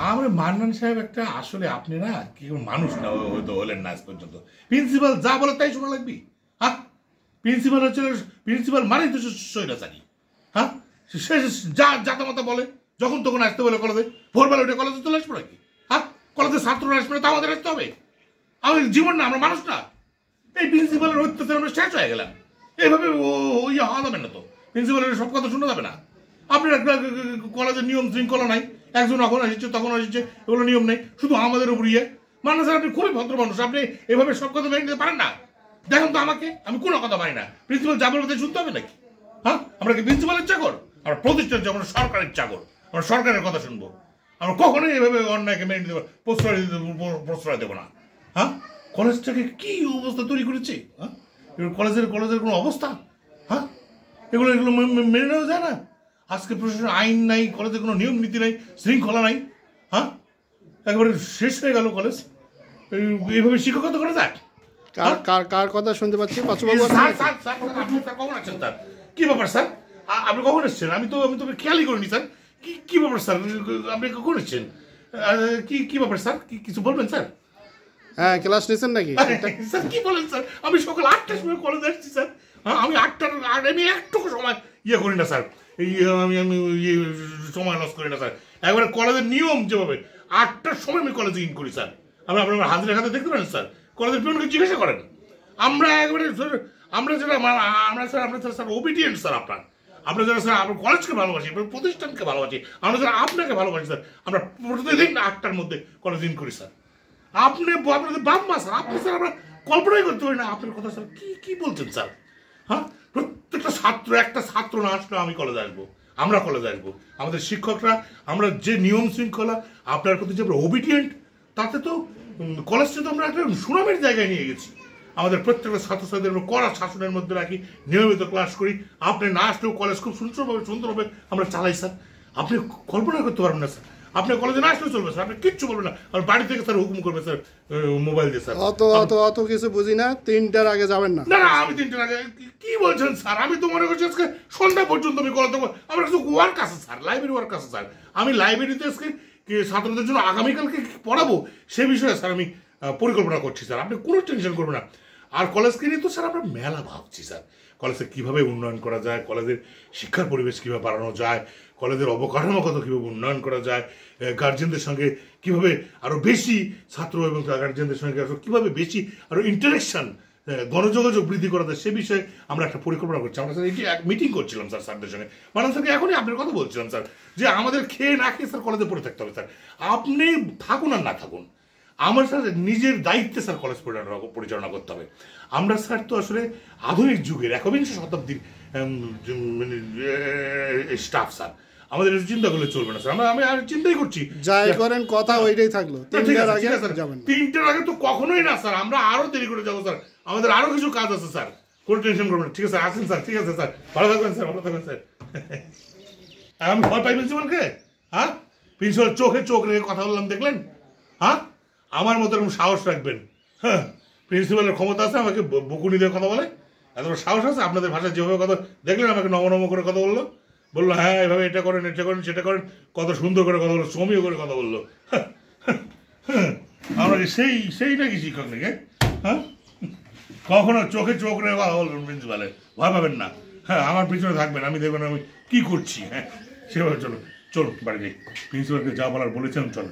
আমরা মান্নান সাহেব একটা আসলে আপনি না কি মানুষ না হয়তো হলেন না আজ পর্যন্ত। প্রিন্সিপাল যা বলে তাই শোনা লাগবি। হ্যাঁ, প্রিন্সিপাল হচ্ছে প্রিন্সিপাল মানেই তো স্বৈরাচারী। হ্যাঁ, সে যা জাতামাতা বলে, যখন তখন আসতে বলে কলেজে, ভোরবেলা উঠে কলেজে চলে আসবো নাকি? হ্যাঁ, কলেজে ছাত্ররা আসবে না, তা আমাদের আসতে হবে? আমাদের জীবন না, আমরা মানুষ না? এই প্রিন্সিপালের অত্যাচার আমরা শেষ হয়ে গেলাম। এইভাবে ইয়ে হওয়া যাবে না তো, প্রিন্সিপালের সব কথা শোনা যাবে না। আপনার একটা কলেজের নিয়ম শৃঙ্খলা নাই, একজন এখন আসছে তখন আসছে, এগুলো নিয়ম নেই, শুধু আমাদের উপর ইয়ে। মানে স্যার আপনি খুবই ভদ্র মানুষ, আপনি এভাবে সব কথা মেনে নিতে পারেন না? দেখুন তো আমাকে, আমি কোনো কথা পারি না, প্রিন্সিপাল যা বলবে শুনতে হবে নাকি? হ্যাঁ, আমরা কি প্রিন্সিপালের চাকর? আমরা প্রতিষ্ঠান, আমরা সরকারের চাকর, আমরা সরকারের কথা শুনবো। আমরা কখনোই এভাবে অন্যায়কে মেনে নিতে প্রশ্রয় দেবো না। হ্যাঁ, কলেজটাকে কি অবস্থা তৈরি করেছে? হ্যাঁ, কলেজের কোনো অবস্থা? হ্যাঁ, এগুলো মেনে নেওয়া যায় না। আজকে প্রশাসনের আইন নাই, কলেজে কোনো নিয়ম নীতি নাই, শৃঙ্খলা নাই। হ্যাঁ, একেবারে শেষ হয়ে গেল কলেজ। এইভাবে শিক্ষকতা করা যায়? কার কথা শুনতে পাচ্ছি? কখন আছেন স্যার? কি ব্যাপার স্যার? আপনি কখন এসছেন? আমি তো খেয়ালই করিনি স্যার। কি ব্যাপার স্যার? আপনি কখন এসছেন? কি ব্যাপার স্যার? কিছু বলবেন স্যার? হ্যাঁ, ক্লাস নিয়েছেন নাকি? স্যার কি বলেন স্যার? আমি সকাল 8টার সময় কলেজে আসছি স্যার। আমি 8টার আমি একটুকু সময় ইয়ে করি না স্যার, আমি সময় লস করি না স্যার। একবারে কলেজের নিয়ম যেভাবে 8টার সময় আমি কলেজে ইন করি স্যার। আপনার হাজিরা খাতে দেখতে পারেন স্যার, কলেজের পিয়নকে জিজ্ঞাসা করেন। আমরা একবারে আমরা স্যার ওবিডিয়েন্ট স্যার আপনার। আমরা যারা স্যার আপনার কলেজকে ভালোবাসি, আপনার প্রতিষ্ঠানকে ভালোবাসি, আমরা যারা আপনাকে ভালোবাসি স্যার, আমরা প্রতিদিন 8টার মধ্যে কলেজ ইন করি স্যার। আপনাদের বাপ মা স্যার, আপনি স্যার আমরা কল্পনাই করতে পারি না আপনার কথা স্যার। কি বলছেন স্যার? হ্যাঁ, প্রত্যেকটা একটা ছাত্র না আসলে আমি কলেজে আসবো, আমরা কলেজে আসবো। আমাদের শিক্ষকরা, আমরা যে নিয়ম শৃঙ্খলা আপনার প্রতি যে ওবিডিয়েন্ট, তাতে তো কলেজটা তো আমরা একটা সুনামের জায়গায় নিয়ে গেছি। আমাদের প্রত্যেকটা ছাত্রছাত্রীদের কড়া শাসনের মধ্যে রাখি, নিয়মিত ক্লাস করি। আপনি না আসলেও কলেজ খুব সুন্দরভাবে আমরা চালাই স্যার। আপনি কল্পনা করতে পারবেন না স্যার। আপনি কলেজে না আসলেও চলবে স্যার, আপনি কিচ্ছু বলবেন না। আর বাড়ি থেকে স্যার হুকুম করবে স্যার, মোবাইল দিয়ে স্যার। অত কিছু বুঝি না, 3টার আগে যাবেন না? না, আমি 3টার আগে কি বলছেন স্যার? আমি তো মনে করছি আজকে সন্ধ্যা পর্যন্ত আমি কলেজ দেবো। আমার কিছু ওয়ার্ক আছে স্যার, লাইব্রেরি ওয়ার্ক আছে স্যার। আমি লাইব্রেরিতে আজকে ছাত্রদের জন্য আগামীকালকে পড়াবো, সে বিষয়ে স্যার আমি পরিকল্পনা করছি স্যার। আপনি কোনো টেনশন করবেন না। আর কলেজকে নিয়ে তো স্যার আমরা মেলা ভাবছি স্যার। কলেজে কীভাবে উন্নয়ন করা যায়, কলেজের শিক্ষার পরিবেশ কীভাবে বাড়ানো যায়, কলেজের অবকাঠামোগত কীভাবে উন্নয়ন করা যায়, গার্জেনদের সঙ্গে কীভাবে আরও বেশি ছাত্র এবং গার্জেনদের সঙ্গে কীভাবে বেশি আরও ইন্টারেকশন, গণযোগাযোগ বৃদ্ধি করা যায়, সে বিষয়ে আমরা একটা পরিকল্পনা করছি। আমরা স্যার এটি এক মিটিং করছিলাম স্যার স্যারদের সঙ্গে। মানে স্যারকে এখনই আপনার কথা বলছিলাম স্যার, যে আমাদের খেয়ে না খেয়ে স্যার কলেজে পড়ে থাকতে হবে স্যার। আপনি থাকুন আর না থাকুন, আমার স্যার নিজের দায়িত্বে স্যার কলেজ পরিচালনা করতে হবে। আমরা স্যার তো আসলে আধুনিক যুগের 21শ শতাব্দীর স্টাফ স্যার। আমাদের চিন্তা করলে চলবে না স্যার। আমি আর চিন্তাই করছি, যাই করেন কথা ওইটাই থাকলো। 3টার আগে যাবেন? 3টার আগে তো কখনোই না স্যার, আমরা আরো দেরি করে যাবো স্যার। আমাদের আরো কিছু কাজ আছে স্যার, কোনো টেনশন করবেন না। ঠিক আছে আসেন স্যার, ঠিক আছে স্যার, ভালো থাকবেন স্যার, ভালো থাকবেন স্যার। আমি ভয় পাই প্রিন্সিপালকে? হ্যাঁ, প্রিন্সিপাল চোখ রেখে কথা বললাম দেখলেন? হ্যাঁ, আমার মতো এরকম সাহস রাখবেন। হ্যাঁ, প্রিন্সিপালের ক্ষমতা আছে আমাকে বকুনি দিয়ে কথা বলে, এত সাহস আছে? আপনাদের ভাষায় যেভাবে কথা দেখলেন, আমাকে নম করে কথা বললো, হ্যাঁ এভাবে এটা করেন সেটা করেন, কত সুন্দর করে কথা বললো, সমীয় করে কথা বললো। আমরা সেই নাকি শিক্ষক নাকি? হ্যাঁ, কখনো চোখ রেখে কথা বলবেন প্রিন্সিপালে, ভয় পাবেন না। হ্যাঁ, আমার পিছনে থাকবেন, আমি দেখবেন আমি কি করছি। হ্যাঁ, সেভাবে চলো বাড়ি যাই। প্রিন্সিপালকে যা বলার বলেছেন, চলো।